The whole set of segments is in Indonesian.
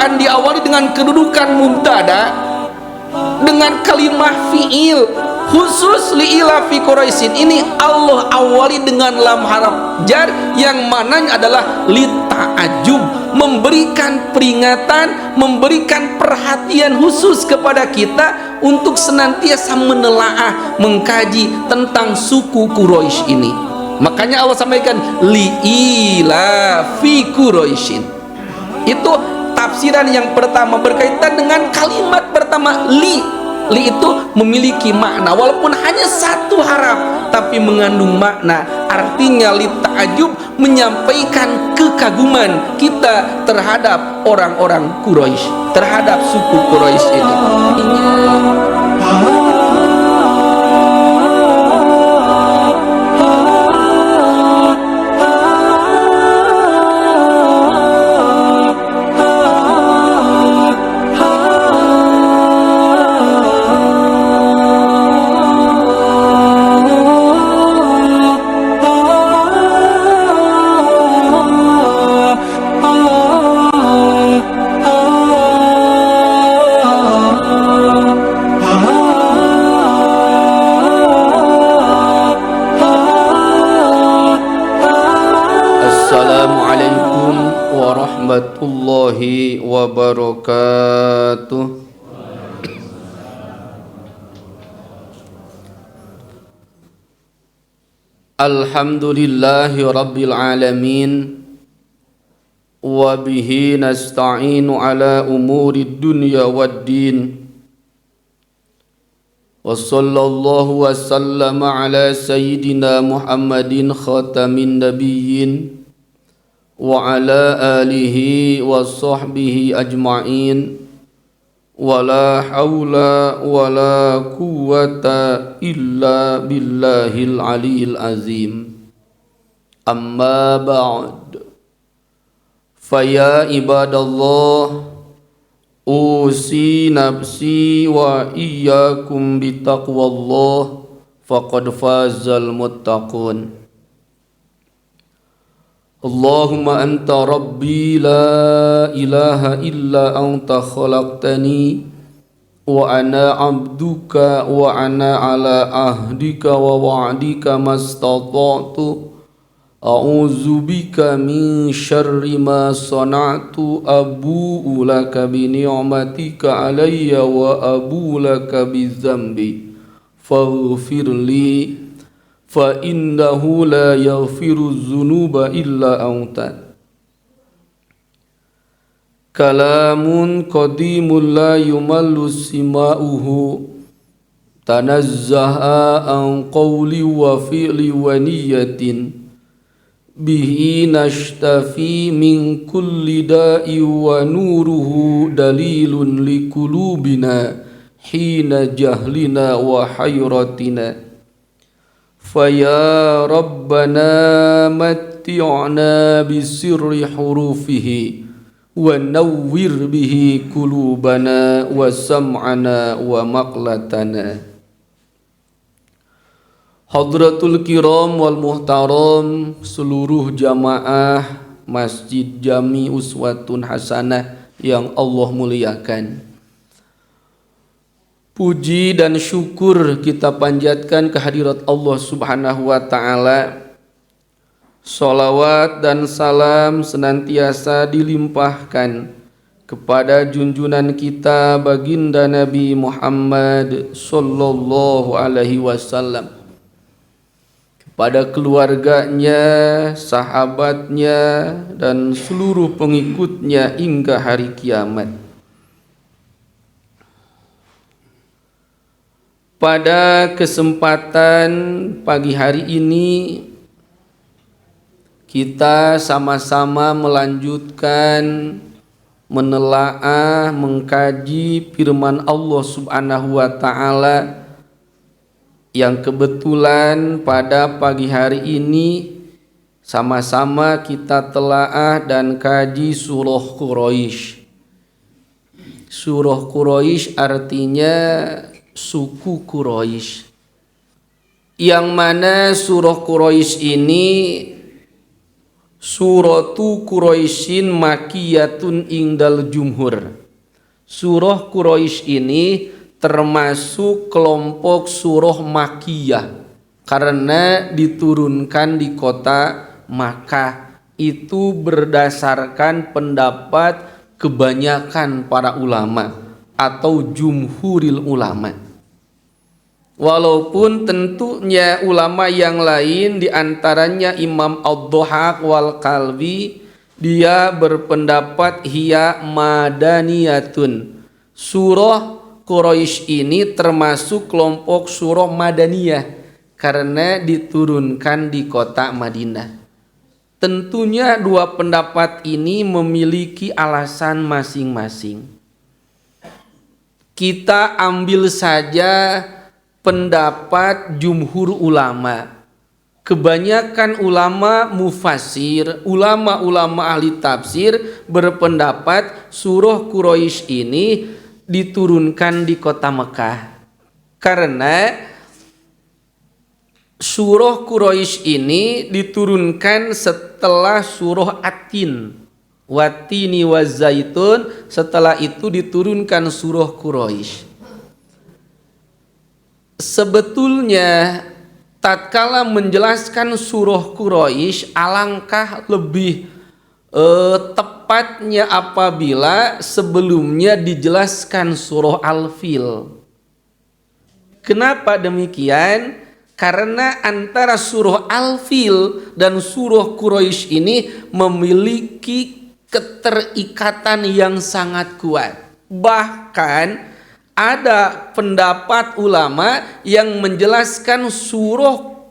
akan diawali dengan kedudukan mubtada dengan kalimah fi'il khusus li'ila fi Quraisyin. Ini Allah awali dengan lam haraf jar yang mananya adalah lita'ajub, memberikan peringatan, memberikan perhatian khusus kepada kita untuk senantiasa menelaah, mengkaji tentang suku Quraisy ini. Makanya Allah sampaikan li'ila fi Quraisyin. Itu tafsiran yang pertama berkaitan dengan kalimat pertama li. Li itu memiliki makna walaupun hanya satu haraf tapi mengandung makna. Artinya li ta'ajub, menyampaikan kekaguman kita terhadap orang-orang Quraisy, terhadap suku Quraisy ini. Assalamualaikum warahmatullahi wabarakatuh. Alhamdulillahi rabbil alamin, wa bihi nasta'inu ala umuri dunya waddin. Wa sallallahu wa sallama ala sayyidina Muhammadin khatamin nabiyyin wa ala alihi wa sahbihi ajma'in. Wa la hawla wa la quwwata illa billahil aliyyil azim. Amma ba'd. Faya ibadallah, usi nafsi wa iyyakum bitaqwallah, faqad fazal muttaqun. Allahumma anta rabbi la ilaha illa anta khalaqtani wa ana abduka wa ana ala ahdika wa wa'dika mastata'tu. A'udzu bika min syarri ma sana'tu, abu'u laka bi ni'matika alayya wa abu'u laka bi dzambi faghfir li fa innahu la yaghfiru dzunuba illa anta. Kalamun qadimun la yumallu sima'uhu, tanazzaha an qawli wa fi'li wa niyyatin, bihi nashtafi min kulli da'i wa nuruhu dalilun li qulubina hina jahlina wa hayratina. Faya Rabbana matti'na bisirri hurufihi wa nawwir bihi qulubana wa sam'ana wa maqlatana. Hadratul kiram wal muhtaram, seluruh jamaah Masjid Jami Uswatun Hasanah yang Allah muliakan. Puji dan syukur kita panjatkan kehadirat Allah Subhanahu wa ta'ala. Salawat dan salam senantiasa dilimpahkan kepada junjungan kita baginda Nabi Muhammad sallallahu alaihi wasallam, kepada keluarganya, sahabatnya, dan seluruh pengikutnya hingga hari kiamat. Pada kesempatan pagi hari ini kita sama-sama melanjutkan menelaah, mengkaji firman Allah Subhanahu wa ta'ala, yang kebetulan pada pagi hari ini sama-sama kita telaah dan kaji surah Quraisy. Surah Quraisy artinya suku Quraisy, yang mana surah Quraisy ini Suratu Quraisyin makiyatun ingdal jumhur. Surah Quraisy ini termasuk kelompok surah makiyah karena diturunkan di kota Makkah. Itu berdasarkan pendapat kebanyakan para ulama atau jumhuril ulama. Walaupun tentunya ulama yang lain diantaranya Imam Ad-Dhahhak wal Kalbi, dia berpendapat hiya madaniyatun. Surah Quraisy ini termasuk kelompok surah madaniyah karena diturunkan di kota Madinah. Tentunya dua pendapat ini memiliki alasan masing-masing. Kita ambil saja pendapat jumhur ulama. Kebanyakan ulama mufassir, ulama-ulama ahli tafsir berpendapat surah Quraisy ini diturunkan di kota Mekah. Karena surah Quraisy ini diturunkan setelah surah At-Tin, Wattini Wazaitun, setelah itu diturunkan surah Quraisy. Sebetulnya tatkala menjelaskan surah Quraisy alangkah lebih tepatnya apabila sebelumnya dijelaskan surah Al-Fil. Kenapa demikian? Karena antara surah Al-Fil dan surah Quraisy ini memiliki keterikatan yang sangat kuat. Bahkan ada pendapat ulama yang menjelaskan surah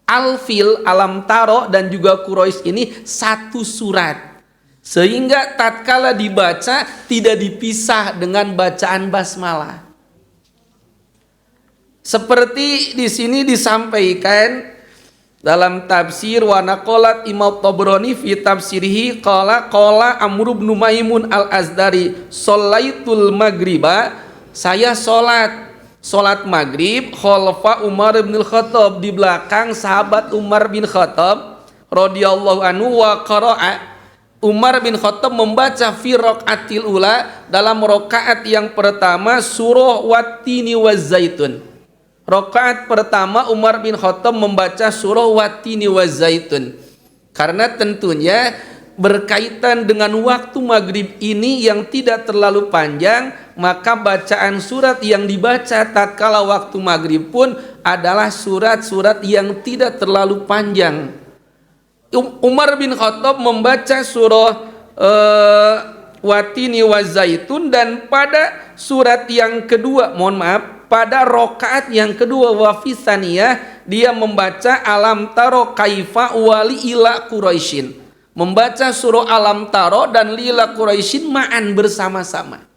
Al-Fil, Alam Taro dan juga Quraisy ini satu surat. Sehingga tatkala dibaca tidak dipisah dengan bacaan basmalah. Seperti di sini disampaikan dalam tafsir wa naqalat Imam Tabrani fi tafsirihi qala Amr bin Maimun al-Azdari shallaitul maghriba, saya sholat maghrib khalfa Umar bin Khattab, di belakang sahabat Umar bin Khattab radhiyallahu anhu, wa qara'a, Umar bin Khattab membaca fi raqatil ula, dalam rakaat yang pertama surah Wattini Wazaitun. Rakaat pertama Umar bin Khattab membaca surah Wattini Wazaitun. Karena tentunya berkaitan dengan waktu maghrib ini yang tidak terlalu panjang, maka bacaan surat yang dibaca tatkala waktu maghrib pun adalah surat-surat yang tidak terlalu panjang. Umar bin Khattab membaca surah Wattini Wazaitun, dan pada surat yang kedua, pada rokaat yang kedua wafisaniyah, dia membaca Alam Taro Kaifa wali ila Quraisyin, membaca surah Alam Taro dan Lila Quraisyin ma'an, bersama-sama.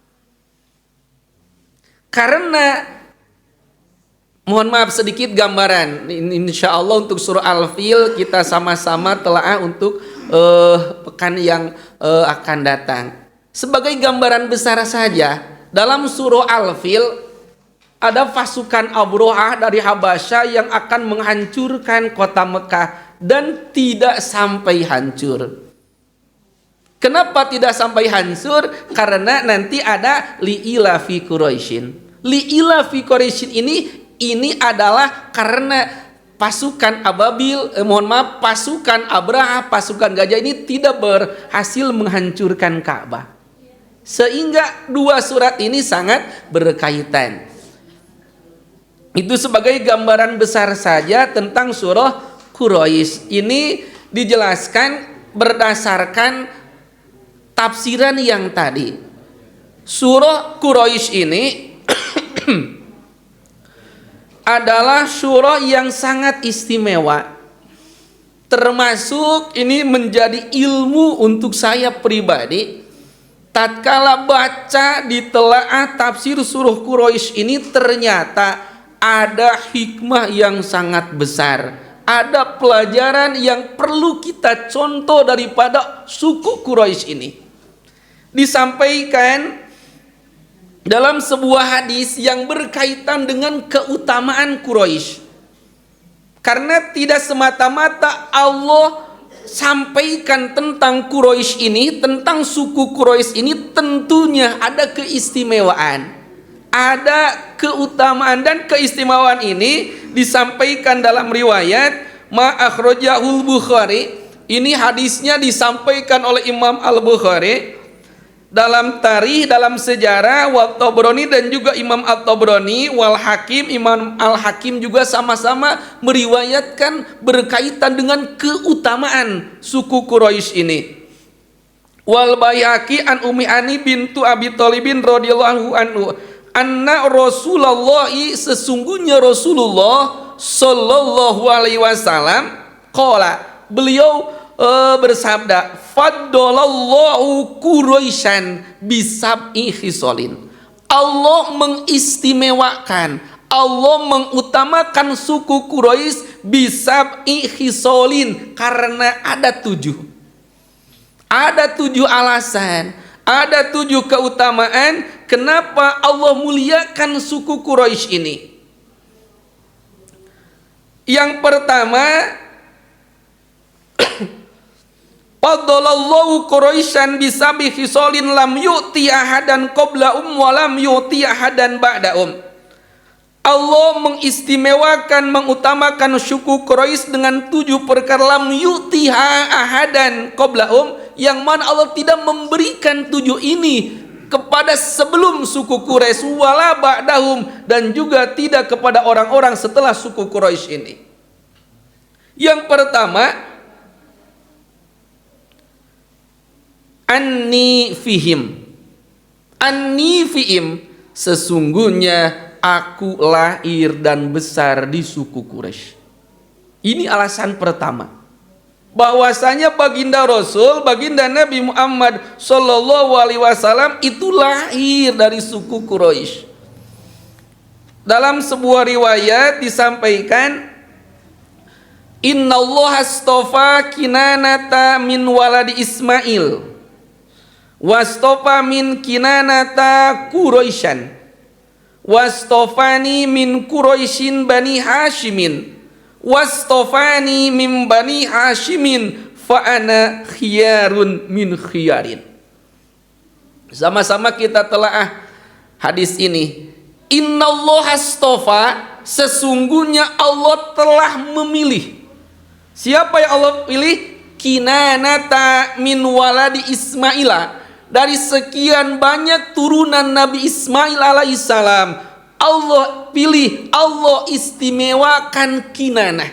Karena mohon maaf sedikit gambaran, insya Allah untuk surah Al-Fil kita sama-sama telaah untuk pekan yang akan datang. Sebagai gambaran besar saja, dalam surah Al-Fil ada pasukan Abrohah dari Habasyah yang akan menghancurkan kota Mekah, dan tidak sampai hancur. Kenapa tidak sampai hancur? Karena nanti ada li'ila fi Quraisyin. Li'ila fi Quraisyin ini adalah karena pasukan pasukan Abraha, pasukan gajah ini tidak berhasil menghancurkan Ka'bah. Sehingga dua surat ini sangat berkaitan. Itu sebagai gambaran besar saja tentang surah Quraisy. Ini dijelaskan berdasarkan tafsiran yang tadi. Surah Quraisy ini adalah surah yang sangat istimewa. Termasuk ini menjadi ilmu untuk saya pribadi. Tatkala baca ditelaah tafsir surah Quraisy ini, ternyata ada hikmah yang sangat besar, ada pelajaran yang perlu kita contoh daripada suku Quraisy ini. Disampaikan dalam sebuah hadis yang berkaitan dengan keutamaan Quraisy. Karena tidak semata-mata Allah sampaikan tentang Quraisy ini, tentang suku Quraisy ini, tentunya ada keistimewaan, ada keutamaan, dan keistimewaan ini disampaikan dalam riwayat ma akhrajahul Bukhari. Ini hadisnya disampaikan oleh Imam Al-Bukhari dalam tarikh, dalam sejarah, wa Tabrani, dan juga Imam At-Tabrani, wal Hakim, Imam Al-Hakim juga sama-sama meriwayatkan berkaitan dengan keutamaan suku Quraisy ini. Wal Baihaqi an Ummi Ani bintu Abi Thalibin radhiyallahu anhu anna Rasulullah, sesungguhnya Rasulullah sallallahu alaihi wasallam qala, beliau bersabda, faddalallahu Quraisyan bisab'i khisalin. Allah mengistimewakan, Allah mengutamakan suku Quraisy bisab'i khisalin karena ada 7 alasan, ada 7 keutamaan kenapa Allah muliakan suku Quraisy ini. Yang pertama, faddalallahu Quraisyan bisabi khisalin lam yu'ti ahadan qablahum wa lam yu'ti ahadan ba'dahum. Allah mengistimewakan, mengutamakan suku Quraisy dengan 7 perkara lam yu'tiha ahadan qablahum, yang mana Allah tidak memberikan 7 ini kepada sebelum suku Quraisy, wala ba'dahum, dan juga tidak kepada orang-orang setelah suku Quraisy ini. Yang pertama, anni fihim, sesungguhnya aku lahir dan besar di suku Quraisy. Ini alasan pertama, bahwasanya baginda Rasul, baginda Nabi Muhammad sallallahu alaihi wasallam itu lahir dari suku Quraisy. Dalam sebuah riwayat disampaikan, innallaha astafa Kinanata min waladi Ismail wastofa min Kinanata Quraisyan wastofani min Quraisyin bani Hashimin wastofani min bani Hashimin fa ana khiyarun min khiyarin. Sama-sama kita telaah hadis ini. Innallaha astafa, sesungguhnya Allah telah memilih. Siapa yang Allah pilih? Kinanata min waladi Ismaila, dari sekian banyak turunan Nabi Ismail alaihissalam, Allah pilih, Allah istimewakan Kinanah.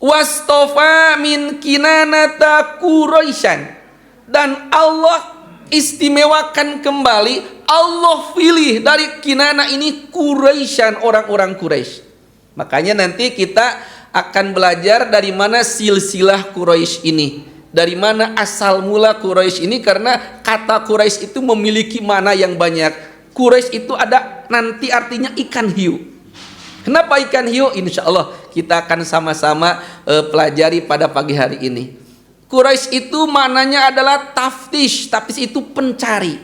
Wastofa min Kinanata Quraisyan, dan Allah istimewakan kembali, Allah pilih dari Kinanah ini Quraisyan, orang-orang Quraisy. Makanya nanti kita akan belajar dari mana silsilah Quraisy ini, dari mana asal mula Quraisy ini, karena kata Quraisy itu memiliki makna yang banyak. Quraisy itu ada nanti artinya ikan hiu. Kenapa ikan hiu? Insya Allah kita akan sama-sama pelajari pada pagi hari ini. Quraisy itu maknanya adalah taftish. Taftish itu pencari.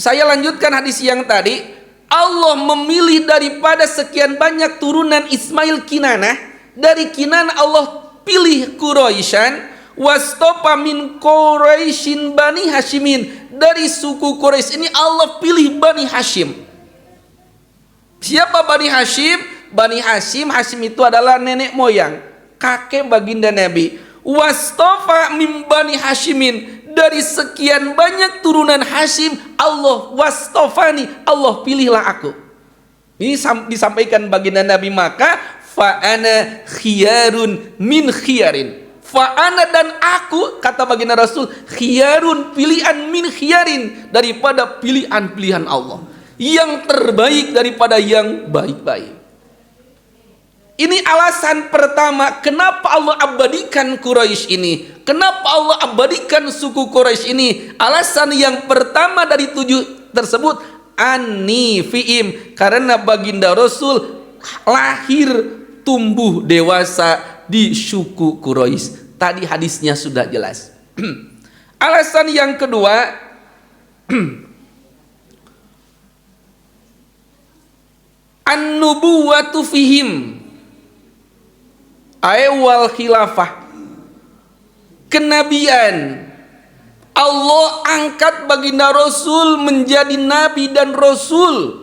Saya lanjutkan hadis yang tadi. Allah memilih daripada sekian banyak turunan Ismail Kinanah, dari Kinanah Allah pilih Quraisyan, wastofa min Quraisyin bani Hashimin, dari suku Quraisy ini Allah pilih Bani Hashim. Siapa Bani Hashim? Bani Hashim, Hashim itu adalah nenek moyang, kakek baginda Nabi. Wastofa min Bani Hashimin, dari sekian banyak turunan Hashim, Allah wastofani, Allah pilihlah aku. Ini disampaikan baginda Nabi, maka fa'ana khiyarun min khiyarin. Fa'ana, dan aku, kata baginda Rasul, khiyarun, pilihan min khiyarin, daripada pilihan-pilihan Allah, yang terbaik daripada yang baik-baik. Ini alasan pertama kenapa Allah abadikan Quraisy ini. Kenapa Allah abadikan suku Quraisy ini? Alasan yang pertama dari 7 tersebut, anni fi'im, karena baginda Rasul lahir tumbuh dewasa di suku Quraisy. Tadi hadisnya sudah jelas. Alasan yang kedua, an-nubuwatu fihim wal khilafah, kenabian. Allah angkat baginda Rasul menjadi nabi dan rasul.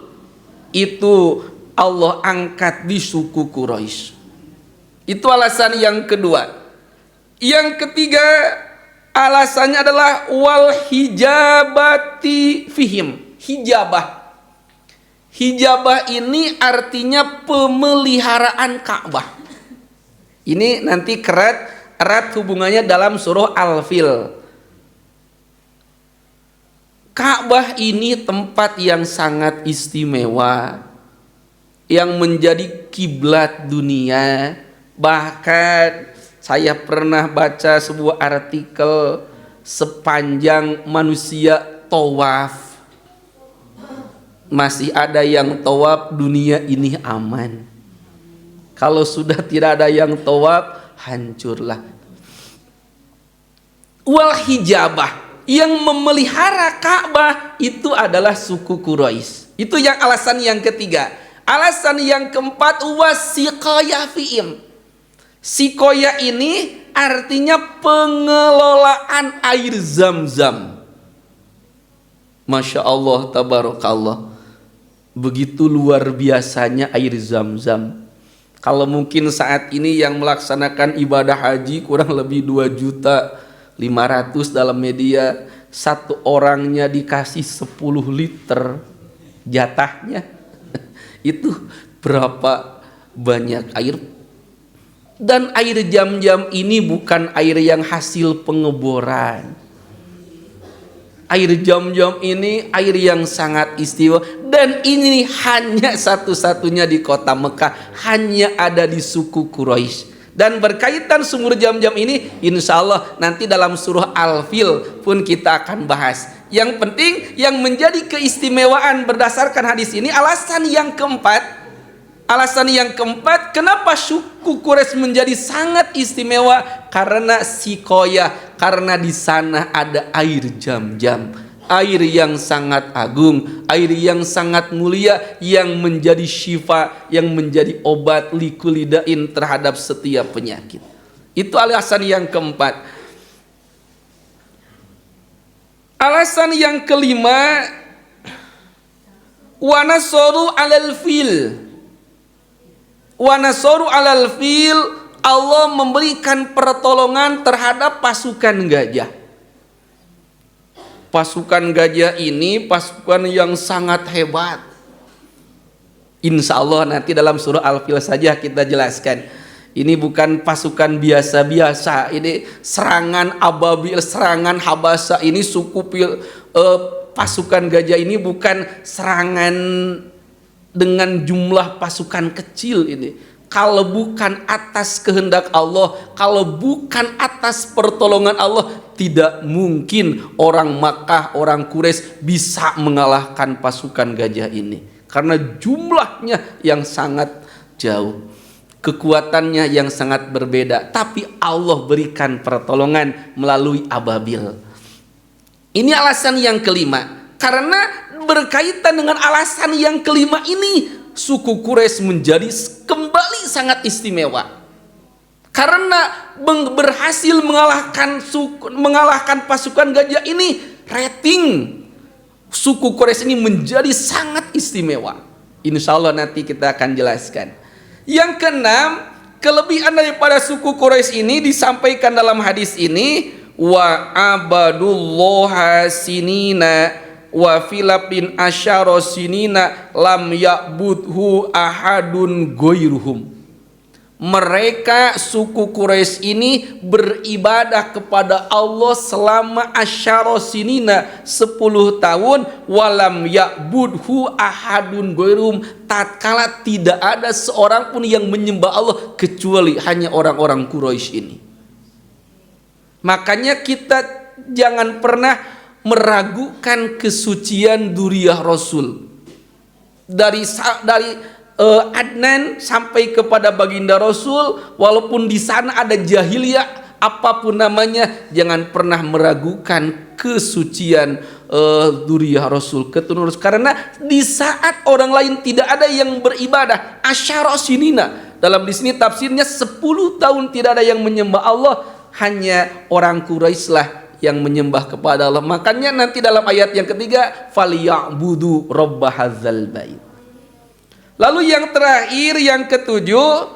Itu Allah angkat di suku Quraisy. Itu alasan yang kedua. Yang ketiga, alasannya adalah wal hijabati fihim. Hijabah. Hijabah ini artinya pemeliharaan Ka'bah. Ini nanti erat hubungannya dalam surah Al-Fil. Ka'bah ini tempat yang sangat istimewa, yang menjadi kiblat dunia. Bahkan saya pernah baca sebuah artikel, sepanjang manusia tawaf, masih ada yang tawaf, dunia ini aman. Kalau sudah tidak ada yang tawaf, hancurlah. Wal hijabah, yang memelihara Ka'bah itu adalah suku Quraisy. Itu yang alasan yang ketiga. Alasan yang keempat, wasiqaya fi'im. Sikoya ini artinya pengelolaan air Zam-Zam. Masya Allah, tabarakallah. Begitu luar biasanya air Zam-Zam. Kalau mungkin saat ini yang melaksanakan ibadah haji kurang lebih 2.500.000 dalam media, satu orangnya dikasih 10 liter jatahnya. Itu berapa banyak air. Dan air Zam-Zam ini bukan air yang hasil pengeboran. Air Zam-Zam ini air yang sangat istimewa, dan ini hanya satu-satunya di kota Mekah, hanya ada di suku Quraisy. Dan berkaitan sumur Zam-Zam ini, insya Allah nanti dalam surah Al-Fil pun kita akan bahas. Yang penting yang menjadi keistimewaan berdasarkan hadis ini, alasan yang keempat, kenapa suku Quraisy menjadi sangat istimewa? Karena sikoya, karena di sana ada air Zam-Zam, air yang sangat agung, air yang sangat mulia, yang menjadi syifa, yang menjadi obat likulidain terhadap setiap penyakit. Itu alasan yang keempat. Alasan yang kelima, wa nasaru alal fil. Wa nasaru alal fil, Allah memberikan pertolongan terhadap pasukan gajah. Pasukan gajah ini pasukan yang sangat hebat. Insya Allah nanti dalam surah Al-Fil saja kita jelaskan. Ini bukan pasukan biasa-biasa. Ini serangan ababil, serangan habasa. Ini pasukan gajah ini bukan serangan dengan jumlah pasukan kecil ini. Kalau bukan atas kehendak Allah, kalau bukan atas pertolongan Allah, tidak mungkin orang Makkah, orang Quraisy bisa mengalahkan pasukan gajah ini. Karena jumlahnya yang sangat jauh, kekuatannya yang sangat berbeda. Tapi Allah berikan pertolongan melalui ababil. Ini alasan yang kelima. Karena berkaitan dengan alasan yang kelima ini, suku Quraisy menjadi kembali sangat istimewa. Karena berhasil mengalahkan pasukan gajah ini, rating suku Quraisy ini menjadi sangat istimewa. Insya Allah nanti kita akan jelaskan. Yang keenam, kelebihan daripada suku Quraisy ini disampaikan dalam hadis ini, wa abadullaha sinina wa filapin asyara sinina lam ya'budhu ahadun goiruhum. Mereka suku Quraisy ini beribadah kepada Allah selama asyara sinina 10 tahun, walam ya'budhu ahadun goiruhum, tatkala tidak ada seorang pun yang menyembah Allah kecuali hanya orang-orang Quraisy ini. Makanya kita jangan pernah meragukan kesucian dzurriyyah Rasul. Dari Adnan sampai kepada baginda Rasul, walaupun di sana ada jahiliyah, apapun namanya, jangan pernah meragukan kesucian dzurriyyah Rasul, keturunan Rasul. Karena di saat orang lain tidak ada yang beribadah, asyara sinina, dalam di sini tafsirnya 10 tahun tidak ada yang menyembah Allah, hanya orang Quraisy lah yang menyembah kepada Allah. Makanya nanti dalam ayat yang ketiga, falyabudu rabb hadzal bait. Lalu yang terakhir, yang ketujuh,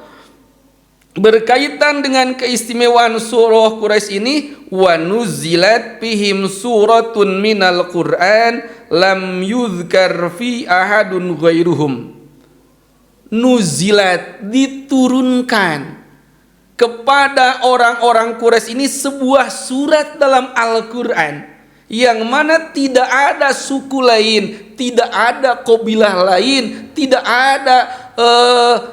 berkaitan dengan keistimewaan surah Quraisy ini, wa nuzilat fihim suratun minal Qur'an lam yuzkar fi ahadun ghairuhum. Nuzilat, diturunkan kepada orang-orang Quraisy ini sebuah surat dalam Al-Qur'an yang mana tidak ada suku lain, tidak ada kabilah lain, tidak ada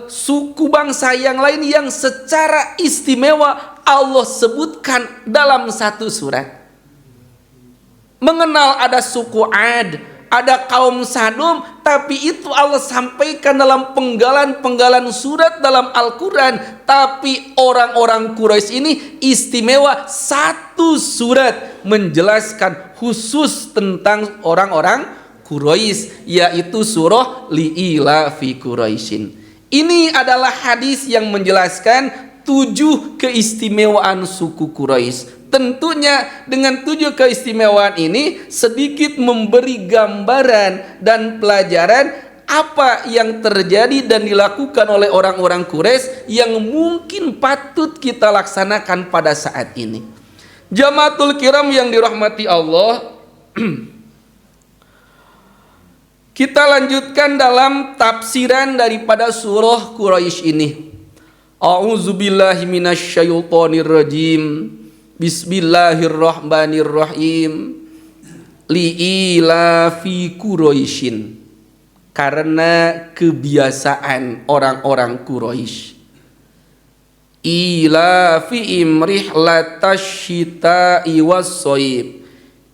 suku bangsa yang lain yang secara istimewa Allah sebutkan dalam satu surat. Mengenal ada suku Ad, ada kaum Sadum, tapi itu Allah sampaikan dalam penggalan-penggalan surat dalam Al-Quran. Tapi orang-orang Quraisy ini istimewa, satu surat menjelaskan khusus tentang orang-orang Quraisy, yaitu surah Li'ilafi Quraisyin. Ini adalah hadis yang menjelaskan 7 keistimewaan suku Quraisy. Tentunya dengan 7 keistimewaan ini sedikit memberi gambaran dan pelajaran apa yang terjadi dan dilakukan oleh orang-orang Quraisy yang mungkin patut kita laksanakan pada saat ini. Jamaatul kiram yang dirahmati Allah, kita lanjutkan dalam tafsiran daripada surah Quraisy ini. A'udzubillahi minasyaitonirrajim. Bismillahirrahmanirrahim. Li'ilafi Quraisyin, karena kebiasaan orang-orang Quraisy. Ilafihim rihlatasyita'i was-shaib,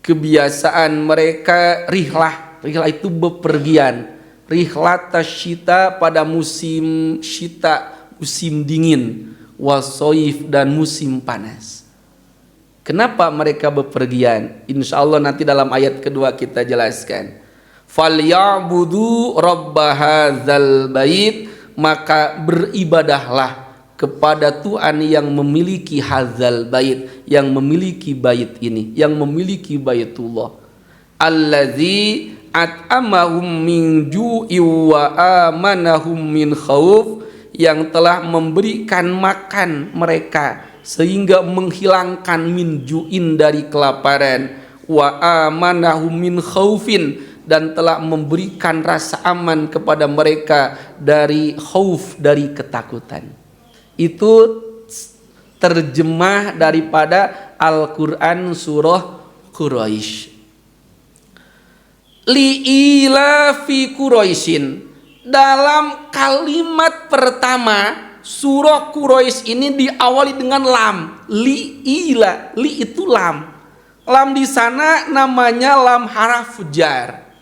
kebiasaan mereka rihlah. Rihlah itu bepergian. Rihlatasyita pada musim syita, musim dingin, was-shaib dan musim panas. Kenapa mereka bepergian? Insya Allah nanti dalam ayat kedua kita jelaskan. Falyabudu rabba hadzal bait, maka beribadahlah kepada Tuhan yang memiliki hadzal bait, yang memiliki bait ini, yang memiliki baitullah. Allazi at'amahum min ju'i wa amanahum min khauf, yang telah memberikan makan mereka sehingga menghilangkan min ju'in dari kelaparan, wa amanahum min khaufin, dan telah memberikan rasa aman kepada mereka dari khauf, dari ketakutan. Itu terjemah daripada Al-Quran surah Quraisy. Li'ilafi Quraisyin, dalam kalimat pertama surah Quraisy ini diawali dengan lam. Li'ila, li itu lam. Lam di sana namanya lam haraf jar.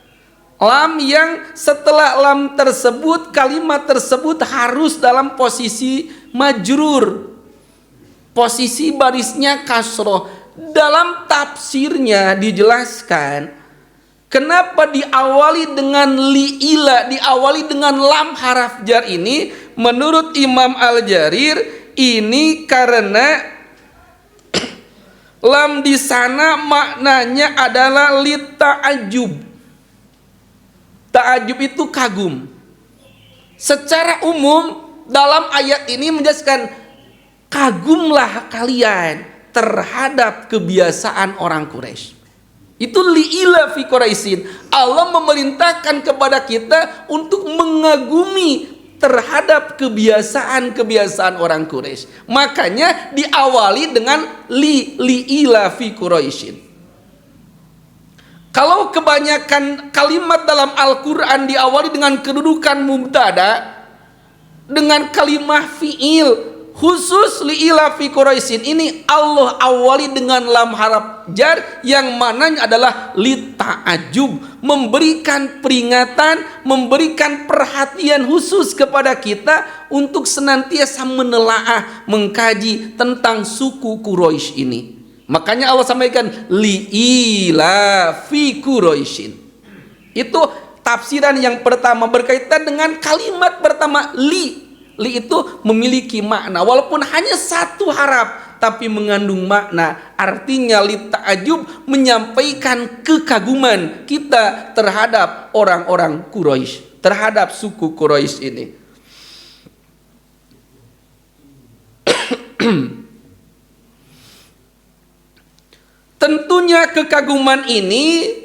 Lam yang setelah lam tersebut, kalimat tersebut harus dalam posisi majrur, posisi barisnya kasroh. Dalam tafsirnya dijelaskan kenapa diawali dengan li'ila, diawali dengan lam haraf jar ini. Menurut Imam Al-Jarir, ini karena lam di sana maknanya adalah lita'ajub. Ta'ajub itu kagum. Secara umum dalam ayat ini menjelaskan, kagumlah kalian terhadap kebiasaan orang Quraisy. Itu li'ila fi Quraisyin. Allah memerintahkan kepada kita untuk mengagumi terhadap kebiasaan-kebiasaan orang Quraisy. Makanya diawali dengan li'ila fi Quraisyin. Kalau kebanyakan kalimat dalam Al-Quran diawali dengan kedudukan mubtada, dengan kalimah fi'il, khusus li'ilafi Quraisyin ini Allah awali dengan lam harap jar yang mananya adalah lita'ajub, memberikan peringatan, memberikan perhatian khusus kepada kita untuk senantiasa menelaah, mengkaji tentang suku Quraisy ini. Makanya Allah sampaikan li'ilafi Quraisyin. Itu tafsiran yang pertama berkaitan dengan kalimat pertama li. Li itu memiliki makna walaupun hanya satu harap tapi mengandung makna. Artinya li ta'ajub, menyampaikan kekaguman kita terhadap orang-orang Quraisy, terhadap suku Quraisy ini. Tentunya kekaguman ini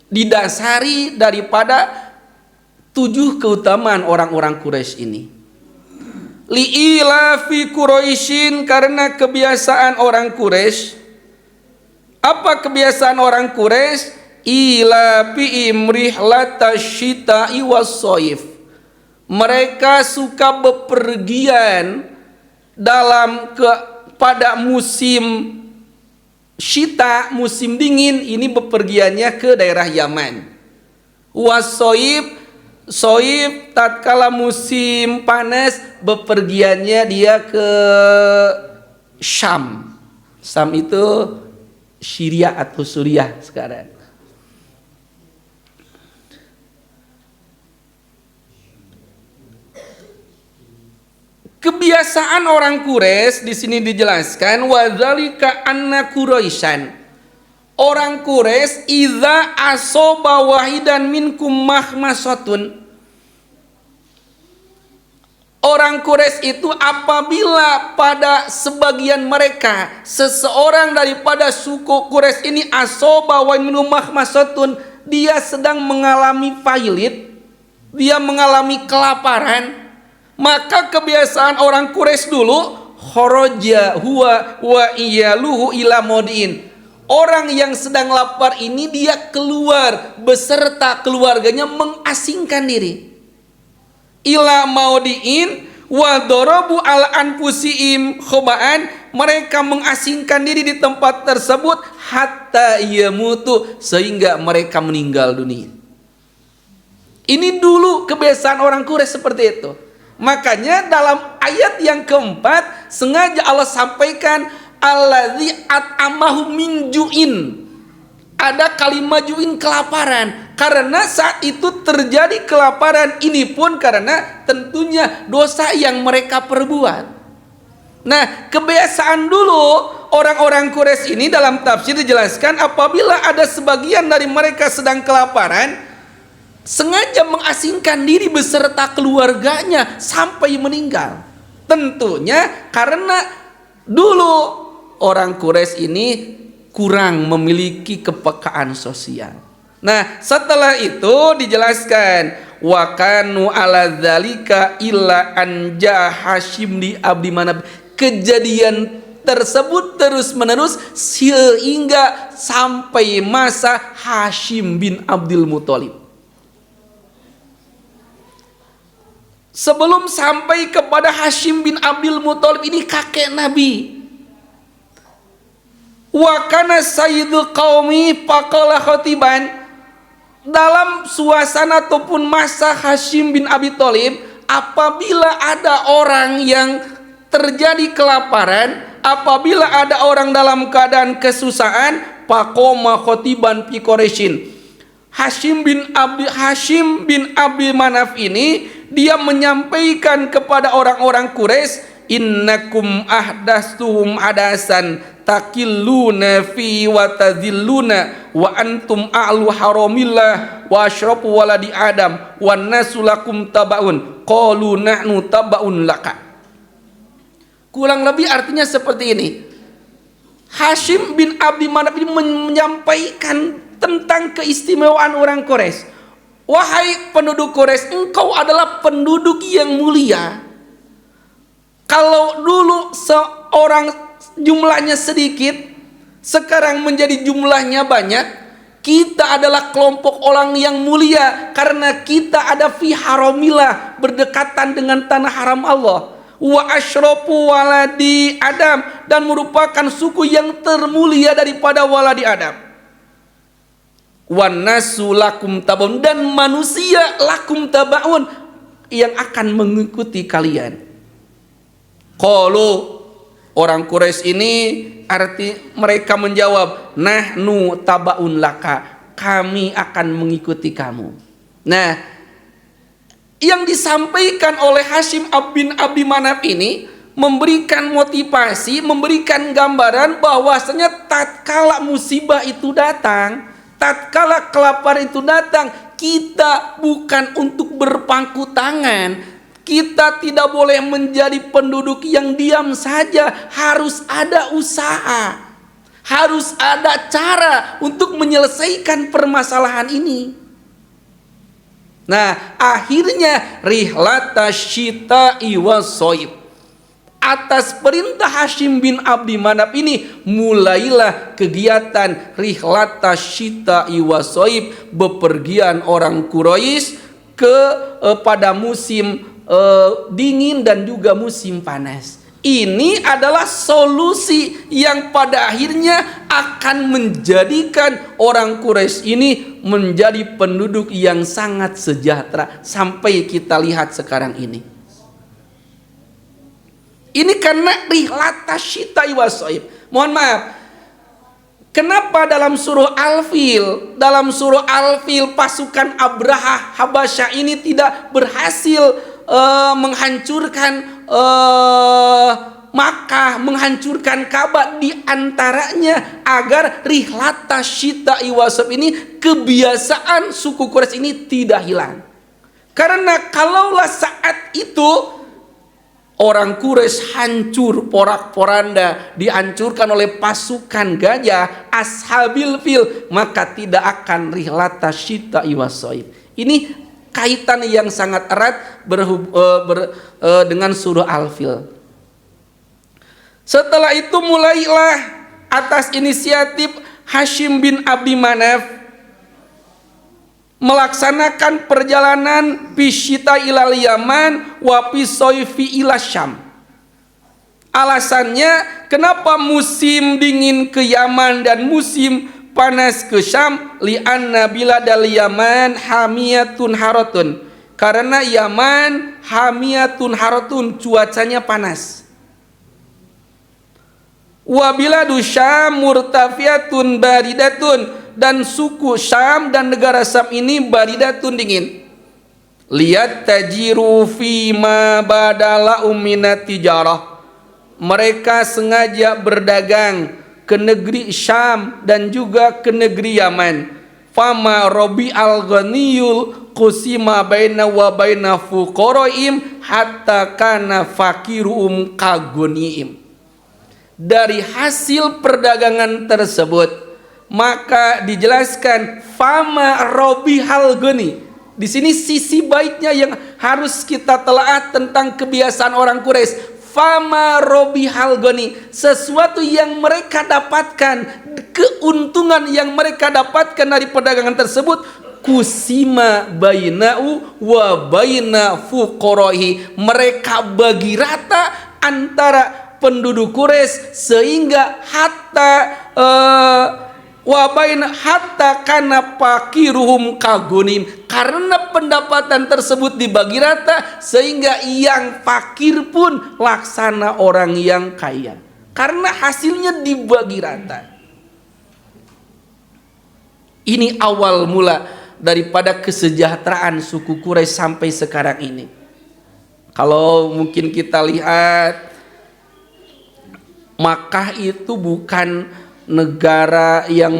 didasari daripada 7 keutamaan orang-orang Quraisy ini. Li'ilafi Quraisyin, karena kebiasaan orang Quraisy. Apa kebiasaan orang Quraisy? Ila fi'im rihlatasyita'i was-shaif. Mereka suka bepergian pada musim syita, musim dingin, ini bepergiannya ke daerah Yaman. Was-shaif, soib tatkala musim panas bepergiannya dia ke Syam. Syam itu Syria atau Suriah sekarang. Kebiasaan orang Quraisy di sini dijelaskan wadzalika anna Quraisyan. Orang Quraisy idza asoba wahidan minkum mahmasatun. Orang Quraisy itu apabila pada sebagian mereka seseorang daripada suku Quraisy ini asoba wa minhum mahmasatun, dia sedang mengalami pailit, dia mengalami kelaparan, maka kebiasaan orang Quraisy dulu kharaja huwa wa iyaluhu ila modiin. Orang yang sedang lapar ini dia keluar beserta keluarganya mengasingkan diri. Ila maudiin wa darabu al anfusihim khobaan, mereka mengasingkan diri di tempat tersebut hatta yamutu, sehingga mereka meninggal dunia. Ini dulu kebiasaan orang Quraisy seperti itu. Makanya dalam ayat yang keempat sengaja Allah sampaikan alladzi at'amahum min ju'in. Ada kalimat ju'in, kelaparan. Karena saat itu terjadi kelaparan ini pun karena tentunya dosa yang mereka perbuat. Nah, kebiasaan dulu orang-orang Quraisy ini dalam tafsir dijelaskan apabila ada sebagian dari mereka sedang kelaparan, sengaja mengasingkan diri beserta keluarganya sampai meninggal. Tentunya karena dulu orang Quraisy ini kurang memiliki kepekaan sosial. Nah, setelah itu dijelaskan wa kanu ala dzalika illa an ja Hasyim di Abdi Manaf. Kejadian tersebut terus menerus sehingga sampai masa Hasyim bin Abdul Muthalib. Sebelum sampai kepada Hasyim bin Abdul Muthalib, ini kakek Nabi. Wa kana sayyidul qaumi faqala khatiban. Dalam suasana ataupun masa Hasyim bin Abi Thalib, apabila ada orang yang terjadi kelaparan, apabila ada orang dalam keadaan kesusahan, faqoma khatiban fi Quraisyin. Hasyim bin Abi Manaf ini dia menyampaikan kepada orang-orang Quraisy, innakum ahdastuhum hadasan takilluna fi wa tadhilluna wa antum a'lu haramillah wa asyrafu waladi adam wa nasu lakum tabaun qalu nahnu tabaun laka. Kurang lebih artinya seperti ini. Hasyim bin Abi Manaf ini menyampaikan tentang keistimewaan orang Quraisy. Wahai penduduk Quraisy, engkau adalah penduduk yang mulia. Kalau dulu seorang jumlahnya sedikit, sekarang menjadi jumlahnya banyak, kita adalah kelompok orang yang mulia karena kita ada fi haramillah, berdekatan dengan tanah haram Allah. wa asyrafu waladi Adam, dan merupakan suku yang termulia daripada waladi Adam. Wan nasu lakum tabaun, dan manusia lakum tabaun, yang akan mengikuti kalian. Qalu, orang Quraisy ini arti mereka menjawab, nahnu tabaun laka, kami akan mengikuti kamu. Nah, yang disampaikan oleh Hashim bin Abdi Manaf ini memberikan motivasi, memberikan gambaran bahwasanya tatkala musibah itu datang, tatkala kelaparan itu datang, kita bukan untuk berpangku tangan, kita tidak boleh menjadi penduduk yang diam saja, harus ada usaha, harus ada cara untuk menyelesaikan permasalahan ini. Nah, akhirnya rihlata syita'i wassoib, atas perintah Hashim bin Abdi Manaf ini mulailah kegiatan rihlata syita'i wassoib, bepergian orang Quraisy pada musim dingin dan juga musim panas. Ini adalah solusi yang pada akhirnya akan menjadikan orang Quraisy ini menjadi penduduk yang sangat sejahtera sampai kita lihat sekarang ini. Ini karena rihlata syita'i wassoib. Mohon maaf, kenapa dalam surah Al-Fil pasukan Abraha Habasyah ini tidak berhasil menghancurkan Makkah, menghancurkan Ka'bah, di antaranya agar rihlata syita'i wassoib ini, kebiasaan suku Quraisy ini tidak hilang. Karena kalaulah saat itu orang Quraisy hancur porak-poranda, dihancurkan oleh pasukan gajah ashabil fil, maka tidak akan rihlata syita'i wassoib. Ini kaitan yang sangat erat dengan surah Al-Fil. Setelah itu mulailah atas inisiatif Hashim bin Abdi Manaf melaksanakan perjalanan pisyita ilal Yaman wa pisoifi ila Syam. Alasannya kenapa musim dingin ke Yaman dan musim panas ke Syam? Li'anna biladal Yaman hamiyatun haratun, karena Yaman hamiyatun haratun, cuacanya panas. Wa biladu Syam murtafiatun baridatun, dan suku Syam dan negara Syam ini baridatun, dingin. Lihat tajiru fi ma badala minat tijarah, mereka sengaja berdagang ke negeri Syam dan juga ke negeri Yaman. Fama robi al-ghaniyul qusima baina wa baina fuqaraim hatta kana fakirum kagoniim. Dari hasil perdagangan tersebut maka dijelaskan fama robi al-ghani. Di sini sisi baiknya yang harus kita telaah tentang kebiasaan orang Quraisy. Fama robi halgoni, sesuatu yang mereka dapatkan, keuntungan yang mereka dapatkan dari perdagangan tersebut, kusima bainau wa baina fuqarahi, mereka bagi rata antara penduduk Quraisy sehingga hatta kana pakiruhum kagunim, karena pendapatan tersebut dibagi rata sehingga yang fakir pun laksana orang yang kaya, karena hasilnya dibagi rata. Ini awal mula daripada kesejahteraan suku Quraisy sampai sekarang ini. Kalau mungkin kita lihat, Makkah itu bukan negara yang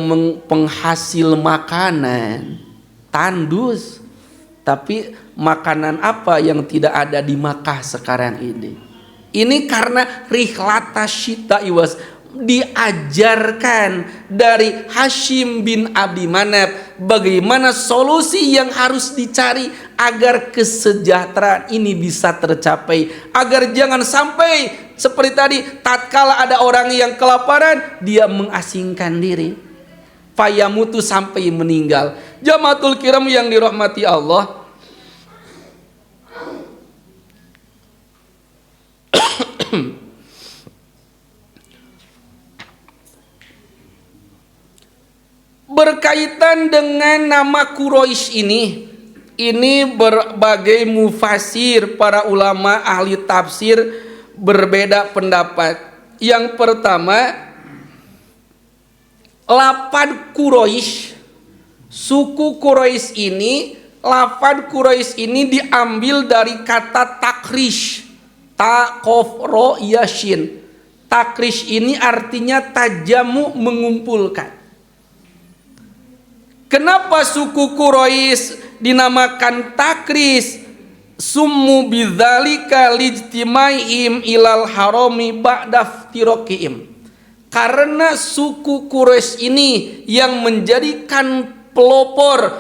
penghasil makanan, tandus. Tapi makanan apa yang tidak ada di Makkah sekarang ini? Ini karena rihlata syita'i wassoib, diajarkan dari Hashim bin Abdi Manaf bagaimana solusi yang harus dicari agar kesejahteraan ini bisa tercapai, agar jangan sampai seperti tadi, tatkala ada orang yang kelaparan dia mengasingkan diri, fayamutu, sampai meninggal. Jamaatul kiram yang dirahmati Allah, Berkaitan dengan nama Quraisy ini berbagai mufasir, para ulama ahli tafsir berbeda pendapat. Yang pertama, lafadz Quraisy, suku Quraisy ini, lafadz Quraisy ini diambil dari kata takrish, ta kof ro yashin. Takrish ini artinya tajamu, mengumpulkan. Kenapa suku Quraisy dinamakan takris? Summu bidzalika lijtimaihim ilal harami ba'da iftiraqihim. Karena suku Quraisy ini yang menjadikan pelopor,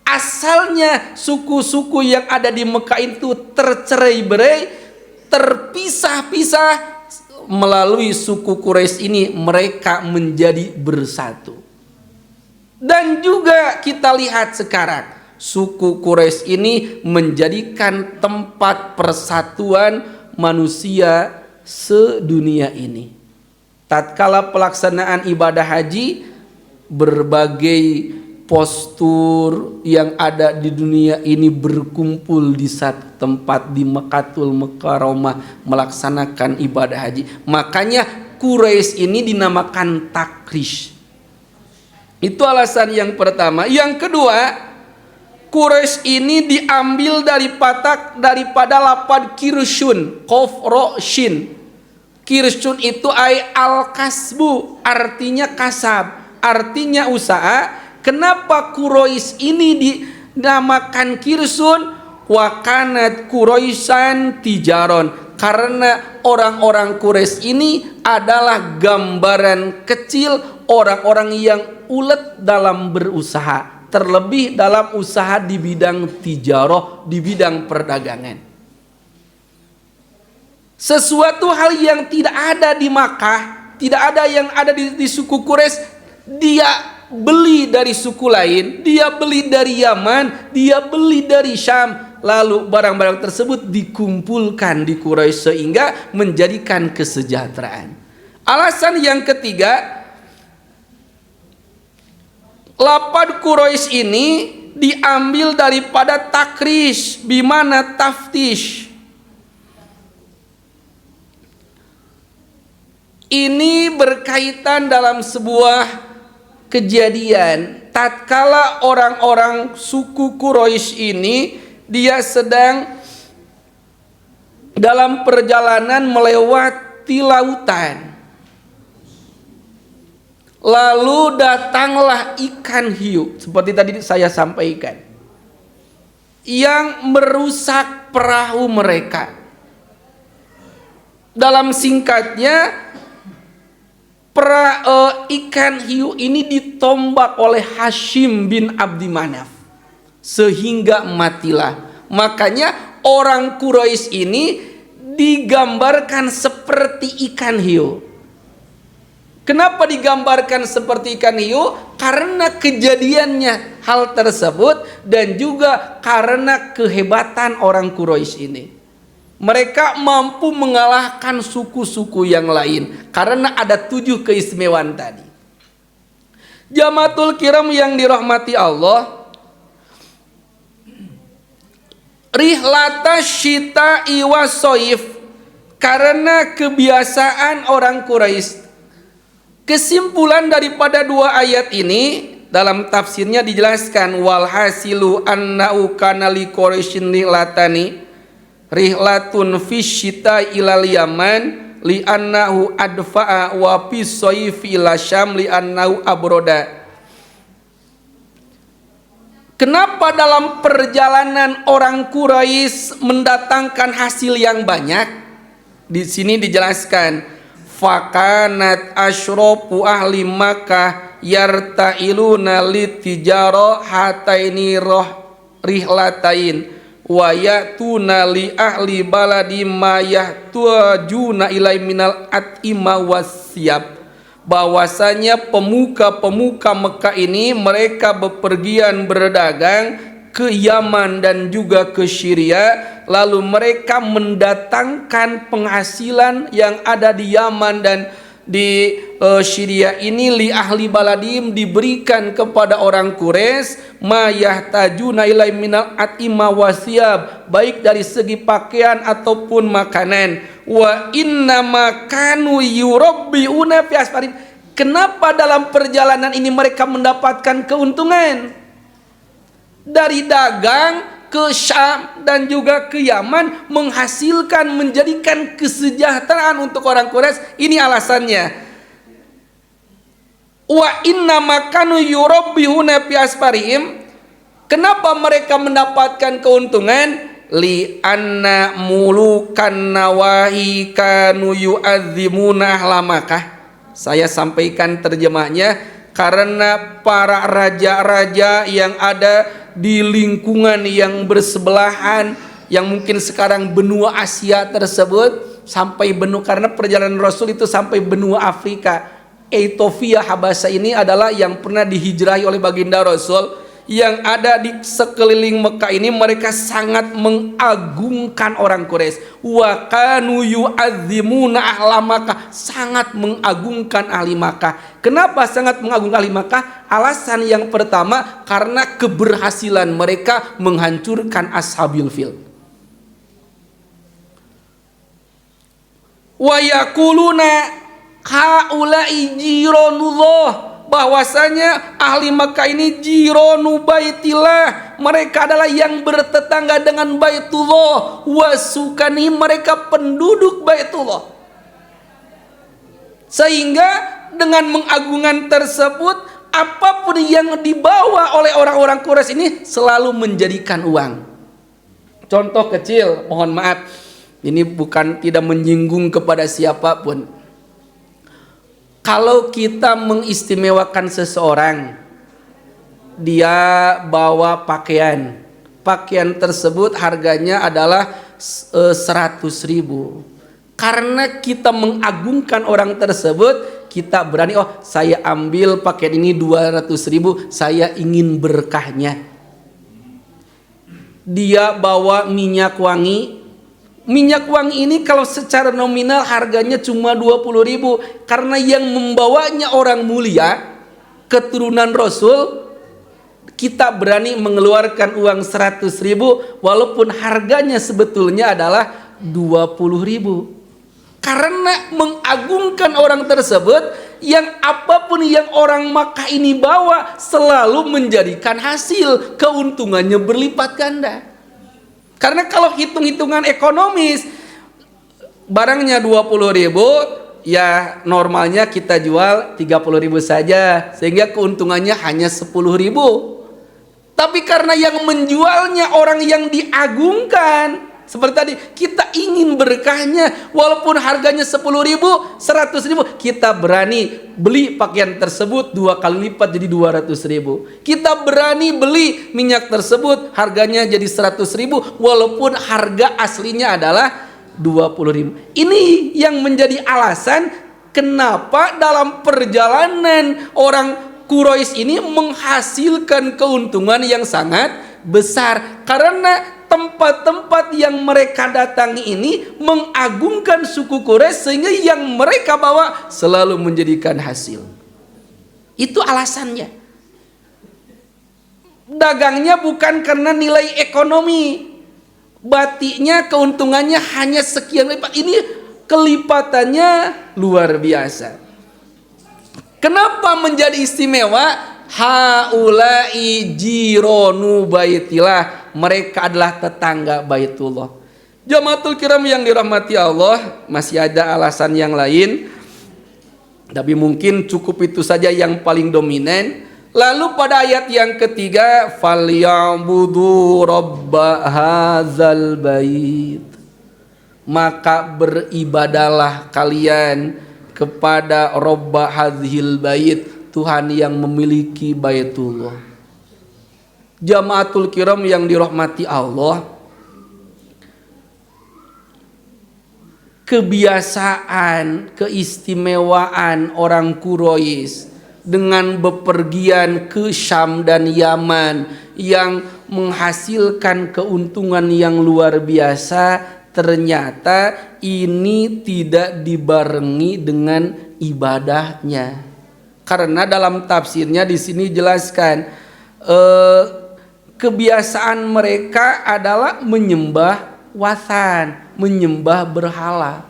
asalnya suku-suku yang ada di Mekah itu tercerai-berai, terpisah-pisah. Melalui suku Quraisy ini mereka menjadi bersatu. Dan juga kita lihat sekarang, suku Quraisy ini menjadikan tempat persatuan manusia sedunia ini. Tatkala pelaksanaan ibadah haji, berbagai postur yang ada di dunia ini berkumpul di satu tempat di Mekkatul Mukarramah melaksanakan ibadah haji. Makanya Quraisy ini dinamakan takrish. Itu alasan yang pertama. Yang kedua, Quraisy ini diambil daripada lafadz kirshun, qaf ro shin. Kirshun itu al-kasbu, artinya kasab, artinya usaha. Kenapa Quraisy ini dinamakan kirshun? Wa kanat Quraisyan tijaron. Karena orang-orang Quraisy ini adalah gambaran kecil orang-orang yang ulet dalam berusaha, terlebih dalam usaha di bidang tijarah, di bidang perdagangan. Sesuatu hal yang tidak ada di Makkah, tidak ada yang ada di suku Quraisy, dia beli dari suku lain, dia beli dari Yaman, dia beli dari Syam, lalu barang-barang tersebut dikumpulkan di Quraisy sehingga menjadikan kesejahteraan. Alasan yang ketiga, lafadz Quraisy ini diambil daripada takrish, bimana taftish. Ini berkaitan dalam sebuah kejadian. Tatkala orang-orang suku Quraisy ini dia sedang dalam perjalanan melewati lautan. Lalu datanglah ikan hiu, seperti tadi saya sampaikan, yang merusak perahu mereka. Dalam singkatnya, ikan hiu ini ditombak oleh Hashim bin Abdi Manaf sehingga matilah. Makanya orang Quraisy ini digambarkan seperti ikan hiu. Kenapa digambarkan seperti ikan hiu? Karena kejadiannya hal tersebut, dan juga karena kehebatan orang Quraisy ini. Mereka mampu mengalahkan suku-suku yang lain karena ada 7 keistimewaan tadi. Jamatul kiram yang dirahmati Allah, rihlata syita iwa soif, karena kebiasaan orang Quraisy. Kesimpulan daripada 2 ayat ini dalam tafsirnya dijelaskan, walhasilu annau kana li quraisyin rihlatun fisyita ilal yaman li annahu adfa'a wa fi sayfi ila syam li annahu abroda. Kenapa dalam perjalanan orang Quraisy mendatangkan hasil yang banyak? Di sini dijelaskan, fakanat asyrafu ahli Makkah yartailuna litijara hataini rihlatain wa ya'tuna li ahli baladi ma yahtujuna ilai minal at'ima wasyab. Bahwasanya pemuka-pemuka Mekah ini mereka bepergian berdagang ke Yaman dan juga ke Syria, lalu mereka mendatangkan penghasilan yang ada di Yaman dan di Syria ini li ahli baladim diberikan kepada orang Quraisy ma yahtajuna ilai minal at'imah wasyab, baik dari segi pakaian ataupun makanan. Wa inna ma kanu yurabbiuna fi asfarim. Kenapa dalam perjalanan ini mereka mendapatkan keuntungan? Dari dagang ke Syam dan juga ke Yaman, menghasilkan, menjadikan kesejahteraan untuk orang Quraisy. Ini alasannya. Wa inna makanu yurabbihuna fi asfarihim. Kenapa mereka mendapatkan keuntungan? Li anna mulukan nawahi kanu yu'adzimuna ahla Makkah. Saya sampaikan terjemahnya. Karena para raja-raja yang ada di lingkungan yang bersebelahan, yang mungkin sekarang benua Asia tersebut sampai benua, karena perjalanan Rasul itu sampai benua Afrika. Ethiopia, Habasha ini adalah yang pernah dihijrahi oleh baginda Rasul. Yang ada di sekeliling Mekah ini mereka sangat mengagungkan orang Quraisy. Wa kanu yu'adzimuna ahla Makkah, sangat mengagungkan ahli Makkah. Kenapa sangat mengagungkan ahli Makkah? Alasan yang pertama, karena keberhasilan mereka menghancurkan ashabil fil. Wa yaquluna haula'i jiranullah, bahwasanya ahli Makkah ini jironu baitillah, mereka adalah yang bertetangga dengan Baitullah. Wasukani, mereka penduduk Baitullah. Sehingga dengan mengagungkan tersebut, apapun yang dibawa oleh orang-orang Quraisy ini selalu menjadikan uang. Contoh kecil, mohon maaf, ini bukan tidak menyinggung kepada siapapun. Kalau kita mengistimewakan seseorang, dia bawa pakaian tersebut harganya adalah 100.000. Karena kita mengagungkan orang tersebut, kita berani, oh saya ambil pakaian ini 200.000, saya ingin berkahnya. Dia bawa minyak wangi ini kalau secara nominal harganya cuma 20.000, karena yang membawanya orang mulia, keturunan Rasul, kita berani mengeluarkan uang 100.000 walaupun harganya sebetulnya adalah 20.000. Karena mengagungkan orang tersebut, yang apapun yang orang Makkah ini bawa selalu menjadikan hasil keuntungannya berlipat ganda. Karena kalau hitung-hitungan ekonomis, barangnya 20.000, ya normalnya kita jual 30.000 saja, sehingga keuntungannya hanya 10.000. Tapi karena yang menjualnya orang yang diagungkan, seperti tadi, kita ingin berkahnya, walaupun harganya 10.000, 100.000, kita berani beli pakaian tersebut 2 kali lipat jadi 200.000. Kita berani beli minyak tersebut harganya jadi 100.000, walaupun harga aslinya adalah 20.000. Ini yang menjadi alasan kenapa dalam perjalanan orang Quraisy ini menghasilkan keuntungan yang sangat besar, karena tempat-tempat yang mereka datangi ini mengagungkan suku Quraisy, sehingga yang mereka bawa selalu menjadikan hasil. Itu alasannya. Dagangnya bukan karena nilai ekonomi, batiknya keuntungannya hanya sekian lipat. Ini kelipatannya luar biasa. Kenapa menjadi istimewa? Haulai jironu baitillah, mereka adalah tetangga Baitullah. Jamaatul kiram yang dirahmati Allah, masih ada alasan yang lain, tapi mungkin cukup itu saja yang paling dominan. Lalu pada ayat yang ketiga, falyabudu rabba hadzal bait, maka beribadalah kalian kepada rabba hadzal bait, Tuhan yang memiliki Baitullah. Jamaatul kiram yang dirahmati Allah, kebiasaan, keistimewaan orang Quraisy dengan bepergian ke Syam dan Yaman yang menghasilkan keuntungan yang luar biasa, ternyata ini tidak dibarengi dengan ibadahnya. Karena dalam tafsirnya di sini jelaskan kebiasaan mereka adalah menyembah wathan, menyembah berhala.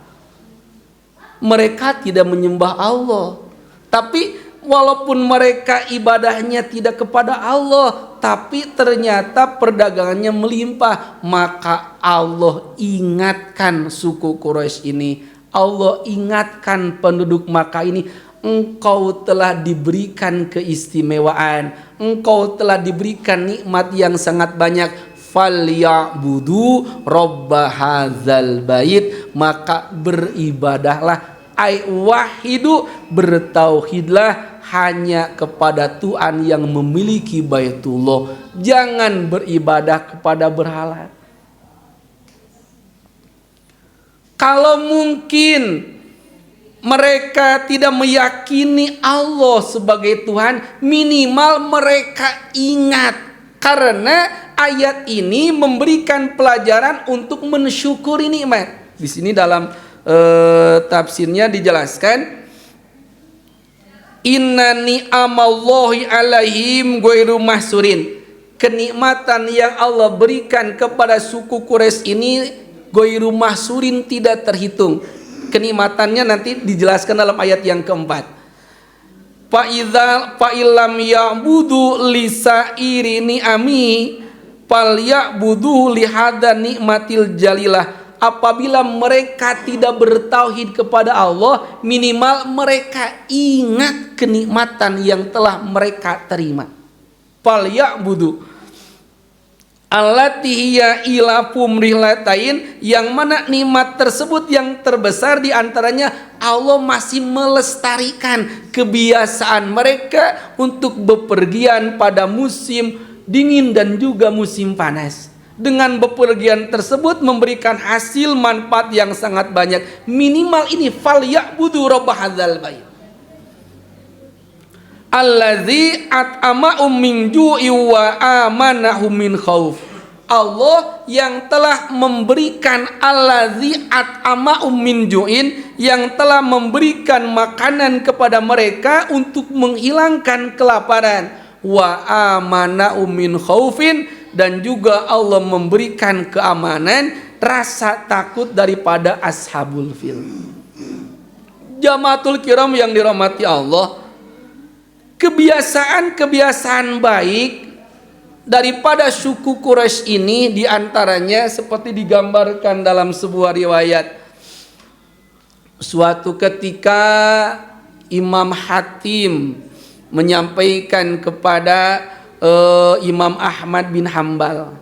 Mereka tidak menyembah Allah. Tapi walaupun mereka ibadahnya tidak kepada Allah, tapi ternyata perdagangannya melimpah, maka Allah ingatkan suku Quraisy ini, Allah ingatkan penduduk Makkah ini, engkau telah diberikan keistimewaan, engkau telah diberikan nikmat yang sangat banyak. Falyabudu robba hadzal bait, maka beribadahlah, ai wahidu, bertauhidlah hanya kepada Tuhan yang memiliki Baitullah, jangan beribadah kepada berhala. Kalau mungkin mereka tidak meyakini Allah sebagai Tuhan, minimal mereka ingat. Karena ayat ini memberikan pelajaran untuk mensyukuri nikmat. Di sini dalam tafsirnya dijelaskan, inna ni'amallahi alaihim ghairu mahsurin. Kenikmatan yang Allah berikan kepada suku Quraisy ini ghairu mahsurin, tidak terhitung. Kenikmatannya nanti dijelaskan dalam ayat yang keempat. Fa'ilam ya'budu lisairi ni'ami fal ya'budu lihada nikmatil jalilah. Apabila mereka tidak bertauhid kepada Allah, minimal mereka ingat kenikmatan yang telah mereka terima. Fal ya'budu allati hiya ilafum rihlatain, yang mana nikmat tersebut yang terbesar di antaranya Allah masih melestarikan kebiasaan mereka untuk bepergian pada musim dingin dan juga musim panas. Dengan bepergian tersebut memberikan hasil manfaat yang sangat banyak. Minimal ini fal ya'budu rabb hadzal bait allazi at'amahum min ju'i wa amanahum min khauf. Allah yang telah memberikan, allazi at'amahum min ju'in, yang telah memberikan makanan kepada mereka untuk menghilangkan kelaparan, wa amanahum min khaufin, dan juga Allah memberikan keamanan, rasa takut daripada ashabul fil. Jamaatul kiram yang dirahmati Allah, kebiasaan-kebiasaan baik daripada suku Quraisy ini diantaranya seperti digambarkan dalam sebuah riwayat. Suatu ketika Imam Hatim menyampaikan kepada Imam Ahmad bin Hambal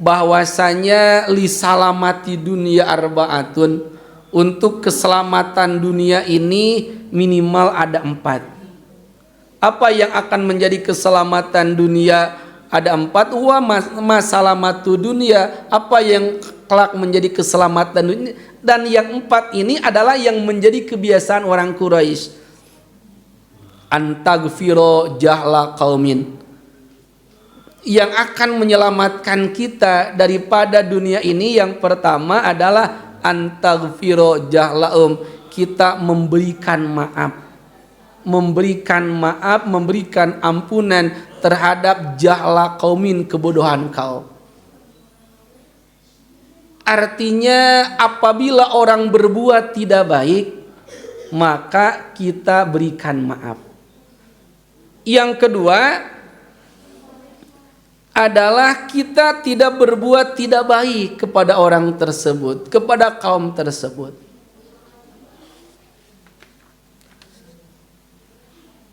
bahwasanya li salamati dunia arbaatun, untuk keselamatan dunia ini minimal ada 4. Apa yang akan menjadi keselamatan dunia? Ada 4. Wa masalamatu dunia, apa yang kelak menjadi keselamatan dunia. Dan yang 4 ini adalah yang menjadi kebiasaan orang Quraisy. Antagfiro jahla qaumin, yang akan menyelamatkan kita daripada dunia ini, yang pertama adalah antagfiro jahlaum, kita memberikan maaf, memberikan ampunan terhadap jahla qaumin, kebodohan kaum. Artinya apabila orang berbuat tidak baik, maka kita berikan maaf. Yang kedua adalah kita tidak berbuat tidak baik kepada orang tersebut, kepada kaum tersebut.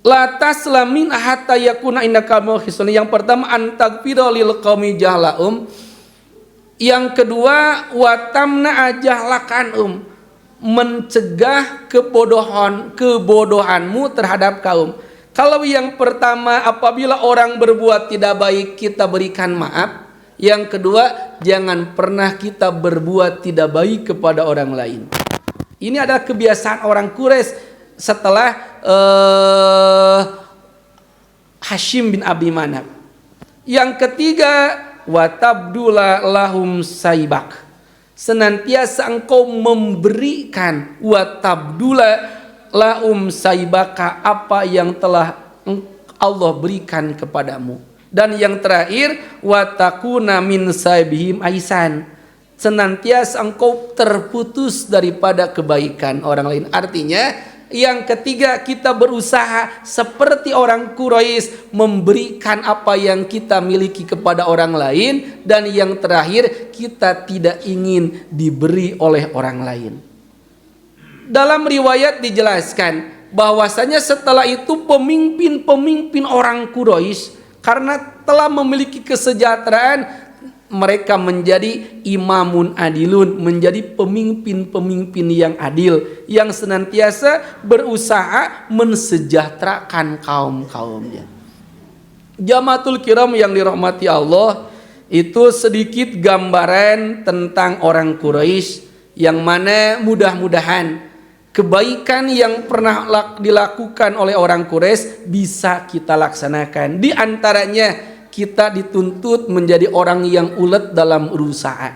La taslamin hatta yakuna indaka mauhisun. Yang pertama antagfira lil qaumi jahlaum. Yang kedua watamna jahlakanum, mencegah kebodohanmu terhadap kaum. Kalau yang pertama apabila orang berbuat tidak baik kita berikan maaf. Yang kedua jangan pernah kita berbuat tidak baik kepada orang lain. Ini adalah kebiasaan orang Quraisy setelah Hashim bin Abi Manaf. Yang ketiga watabdula lahum saibak, senantiasa engkau memberikan, watabdula laum saibaka, apa yang telah Allah berikan kepadamu. Dan yang terakhir, watakuna min saibihim aisan, senantiasa engkau terputus daripada kebaikan orang lain. Artinya yang ketiga, kita berusaha seperti orang Quraisy memberikan apa yang kita miliki kepada orang lain. Dan yang terakhir, kita tidak ingin diberi oleh orang lain. Dalam riwayat dijelaskan bahwasanya setelah itu pemimpin-pemimpin orang Quraisy, karena telah memiliki kesejahteraan, mereka menjadi imamun adilun, menjadi pemimpin-pemimpin yang adil, yang senantiasa berusaha mensejahterakan kaum-kaumnya. Jamaatul kiram yang dirahmati Allah, itu sedikit gambaran tentang orang Quraisy, yang mana mudah-mudahan kebaikan yang pernah dilakukan oleh orang Quraisy bisa kita laksanakan. Di antaranya, kita dituntut menjadi orang yang ulet dalam berusaha.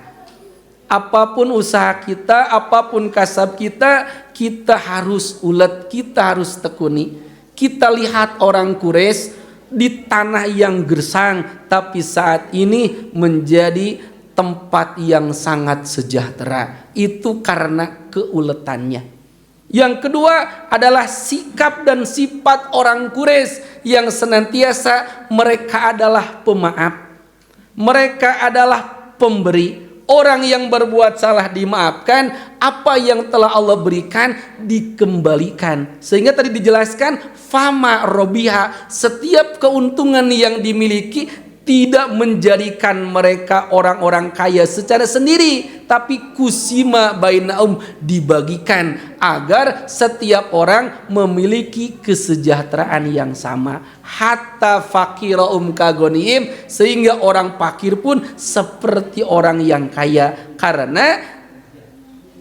Apapun usaha kita, apapun kasab kita, kita harus ulet, kita harus tekuni. Kita lihat orang Quraisy di tanah yang gersang, tapi saat ini menjadi tempat yang sangat sejahtera. Itu karena keuletannya. Yang kedua adalah sikap dan sifat orang Quraisy yang senantiasa mereka adalah pemaaf. Mereka adalah pemberi. Orang yang berbuat salah dimaafkan, apa yang telah Allah berikan dikembalikan. Sehingga tadi dijelaskan fama robiha, setiap keuntungan yang dimiliki tidak menjadikan mereka orang-orang kaya secara sendiri, tapi kusima bainaum, dibagikan agar setiap orang memiliki kesejahteraan yang sama. Hatta fakiraum kagonihim, sehingga orang fakir pun seperti orang yang kaya karena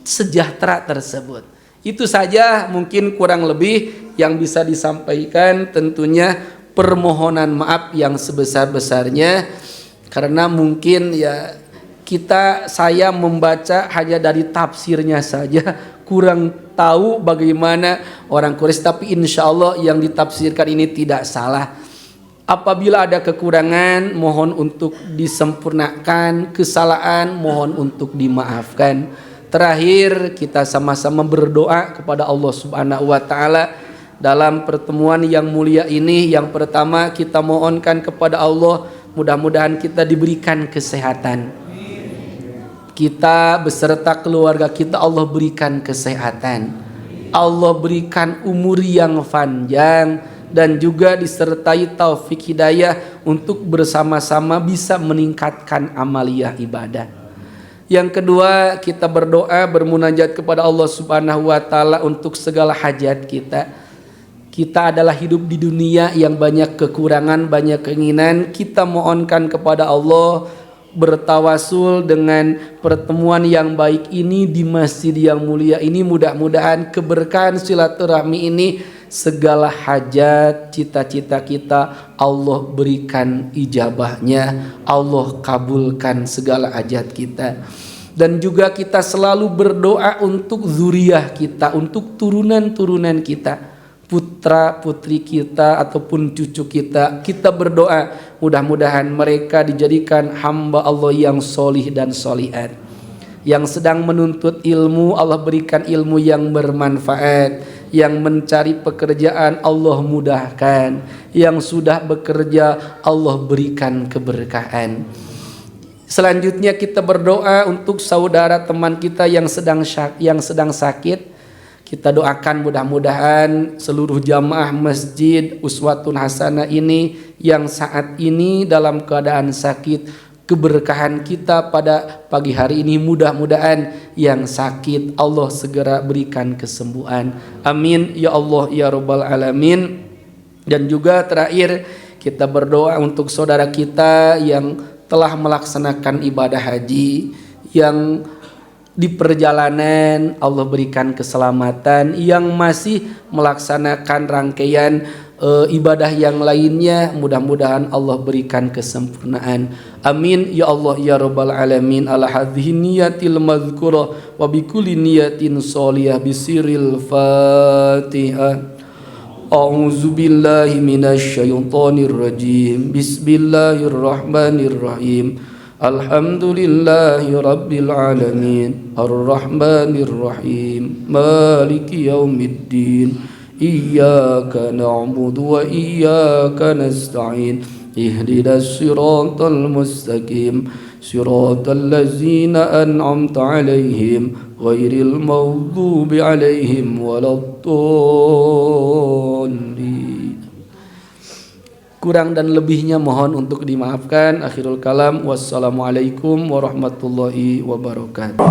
sejahtera tersebut. Itu saja mungkin kurang lebih yang bisa disampaikan. Tentunya permohonan maaf yang sebesar-besarnya, karena mungkin ya saya membaca hanya dari tafsirnya saja, kurang tahu bagaimana orang Quraisy, tapi insya Allah yang ditafsirkan ini tidak salah. Apabila ada kekurangan, mohon untuk disempurnakan, kesalahan mohon untuk dimaafkan. Terakhir, kita sama-sama berdoa kepada Allah Subhanahu wa Ta'ala dalam pertemuan yang mulia ini. Yang pertama, kita mohonkan kepada Allah, mudah-mudahan kita diberikan kesehatan. Kita beserta keluarga kita Allah berikan kesehatan, Allah berikan umur yang panjang, dan juga disertai taufik hidayah untuk bersama-sama bisa meningkatkan amaliyah ibadah. Yang kedua, kita berdoa bermunajat kepada Allah Subhanahu wa Ta'ala untuk segala hajat kita. Kita adalah hidup di dunia yang banyak kekurangan, banyak keinginan. Kita mohonkan kepada Allah, bertawasul dengan pertemuan yang baik ini di masjid yang mulia ini. Mudah-mudahan keberkahan silaturahmi ini, segala hajat, cita-cita kita Allah berikan ijabahnya, Allah kabulkan segala hajat kita. Dan juga kita selalu berdoa untuk zuriyah kita, untuk turunan-turunan kita, putra putri kita ataupun cucu kita. Kita berdoa mudah-mudahan mereka dijadikan hamba Allah yang solih dan solihat. Yang sedang menuntut ilmu, Allah berikan ilmu yang bermanfaat. Yang mencari pekerjaan, Allah mudahkan. Yang sudah bekerja, Allah berikan keberkahan. Selanjutnya kita berdoa untuk saudara teman kita yang sedang sakit. Kita doakan mudah-mudahan seluruh jamaah masjid Uswatun Hasanah ini yang saat ini dalam keadaan sakit, keberkahan kita pada pagi hari ini, mudah-mudahan yang sakit Allah segera berikan kesembuhan. Amin ya Allah ya Rabbal Alamin. Dan juga terakhir, kita berdoa untuk saudara kita yang telah melaksanakan ibadah haji, yang di perjalanan Allah berikan keselamatan, yang masih melaksanakan rangkaian ibadah yang lainnya, mudah-mudahan Allah berikan kesempurnaan. Amin ya Allah ya Rabbal Alamin. Ala hadhihi niyatil madhkurah wa bi kulli niyatin sholihah bisiril Fatihah. A'udzu billahi minasy syaithanir rajim. Bismillahirrahmanirrahim. Alhamdulillahi rabbil alamin. Arrahmanir rahim. Maliki yaumiddin. Iyyaka na'budu wa iyyaka nasta'in. Ihdinas siratal mustaqim. Siratal ladzina an'amta 'alaihim ghairil maghdubi 'alaihim waladdallin. Kurang dan lebihnya mohon untuk dimaafkan. Akhirul kalam. Wassalamualaikum warahmatullahi wabarakatuh.